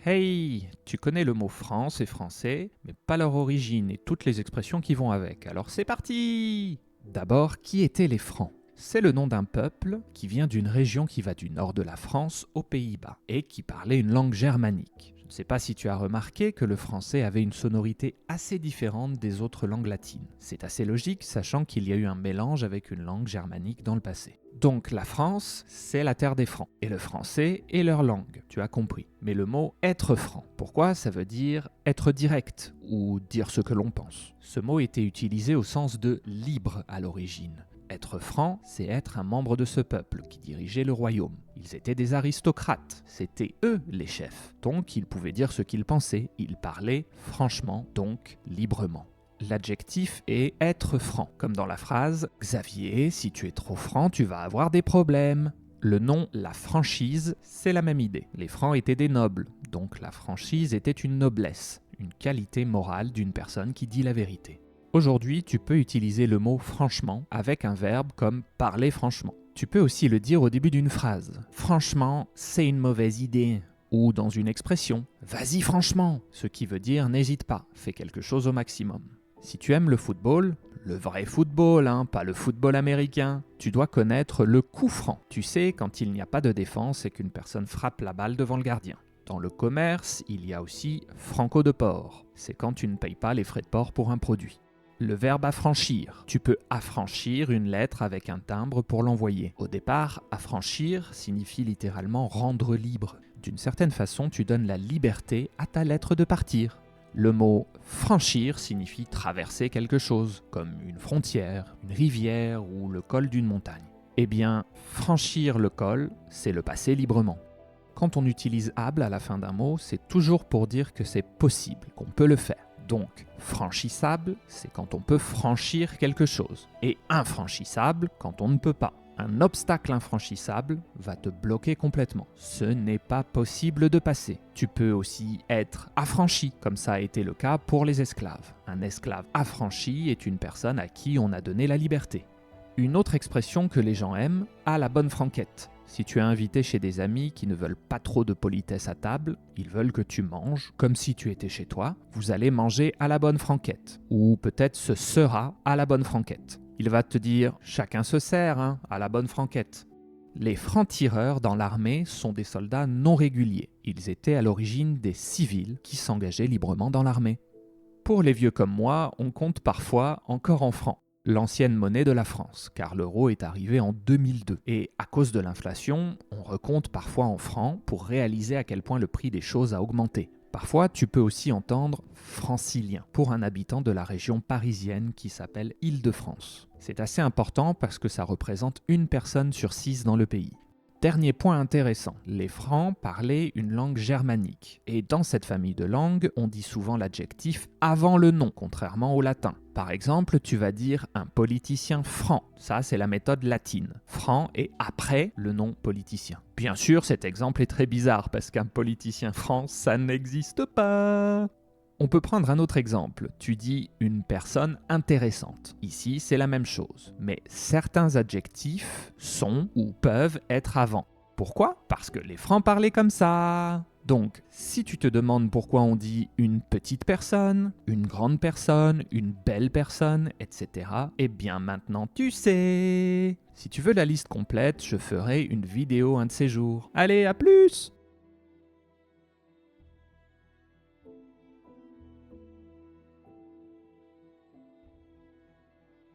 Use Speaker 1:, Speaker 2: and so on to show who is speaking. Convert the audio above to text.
Speaker 1: Hey, tu connais le mot France et français, mais pas leur origine et toutes les expressions qui vont avec. Alors c'est parti! D'abord, qui étaient les Francs? C'est le nom d'un peuple qui vient d'une région qui va du nord de la France aux Pays-Bas et qui parlait une langue germanique. Je ne sais pas si tu as remarqué que le français avait une sonorité assez différente des autres langues latines. C'est assez logique, sachant qu'il y a eu un mélange avec une langue germanique dans le passé. Donc la France, c'est la terre des Francs, et le français est leur langue, tu as compris. Mais le mot « être franc », pourquoi? Ça veut dire être direct, ou dire ce que l'on pense. Ce mot était utilisé au sens de libre à l'origine. Être franc, c'est être un membre de ce peuple qui dirigeait le royaume. Ils étaient des aristocrates, c'était eux les chefs. Donc ils pouvaient dire ce qu'ils pensaient, ils parlaient franchement, donc librement. L'adjectif est être franc, comme dans la phrase « Xavier, si tu es trop franc, tu vas avoir des problèmes ». Le nom « la franchise », c'est la même idée. Les Francs étaient des nobles, donc la franchise était une noblesse, une qualité morale d'une personne qui dit la vérité. Aujourd'hui, tu peux utiliser le mot « franchement » avec un verbe comme « parler franchement ». Tu peux aussi le dire au début d'une phrase. « Franchement, c'est une mauvaise idée ». Ou dans une expression « vas-y franchement », ce qui veut dire « n'hésite pas, fais quelque chose au maximum ». Si tu aimes le football, le vrai football, pas le football américain, tu dois connaître le coup franc. Tu sais, quand il n'y a pas de défense et qu'une personne frappe la balle devant le gardien. Dans le commerce, il y a aussi franco de port. C'est quand tu ne payes pas les frais de port pour un produit. Le verbe affranchir. Tu peux affranchir une lettre avec un timbre pour l'envoyer. Au départ, affranchir signifie littéralement rendre libre. D'une certaine façon, tu donnes la liberté à ta lettre de partir. Le mot franchir signifie traverser quelque chose, comme une frontière, une rivière ou le col d'une montagne. Eh bien, franchir le col, c'est le passer librement. Quand on utilise able à la fin d'un mot, c'est toujours pour dire que c'est possible, qu'on peut le faire. Donc, franchissable, c'est quand on peut franchir quelque chose, et infranchissable quand on ne peut pas. Un obstacle infranchissable va te bloquer complètement. Ce n'est pas possible de passer. Tu peux aussi être affranchi, comme ça a été le cas pour les esclaves. Un esclave affranchi est une personne à qui on a donné la liberté. Une autre expression que les gens aiment, à la bonne franquette. Si tu es invité chez des amis qui ne veulent pas trop de politesse à table, ils veulent que tu manges comme si tu étais chez toi, vous allez manger à la bonne franquette. Ou peut-être ce sera à la bonne franquette. Il va te dire « chacun se sert, à la bonne franquette ». Les francs-tireurs dans l'armée sont des soldats non réguliers. Ils étaient à l'origine des civils qui s'engageaient librement dans l'armée. Pour les vieux comme moi, on compte parfois encore en francs. L'ancienne monnaie de la France, car l'euro est arrivé en 2002. Et à cause de l'inflation, on recompte parfois en francs pour réaliser à quel point le prix des choses a augmenté. Parfois, tu peux aussi entendre francilien pour un habitant de la région parisienne qui s'appelle Île-de-France. C'est assez important parce que ça représente une personne sur 6 dans le pays. Dernier point intéressant, les Francs parlaient une langue germanique. Et dans cette famille de langues, on dit souvent l'adjectif avant le nom, contrairement au latin. Par exemple, tu vas dire un politicien franc. Ça, c'est la méthode latine. Franc et après le nom politicien. Bien sûr, cet exemple est très bizarre parce qu'un politicien franc, ça n'existe pas. On peut prendre un autre exemple. Tu dis une personne intéressante. Ici, c'est la même chose. Mais certains adjectifs sont ou peuvent être avant. Pourquoi? Parce que les Francs parlaient comme ça. Donc, si tu te demandes pourquoi on dit une petite personne, une grande personne, une belle personne, etc., eh bien maintenant tu sais. Si tu veux la liste complète, je ferai une vidéo un de ces jours. Allez, à plus!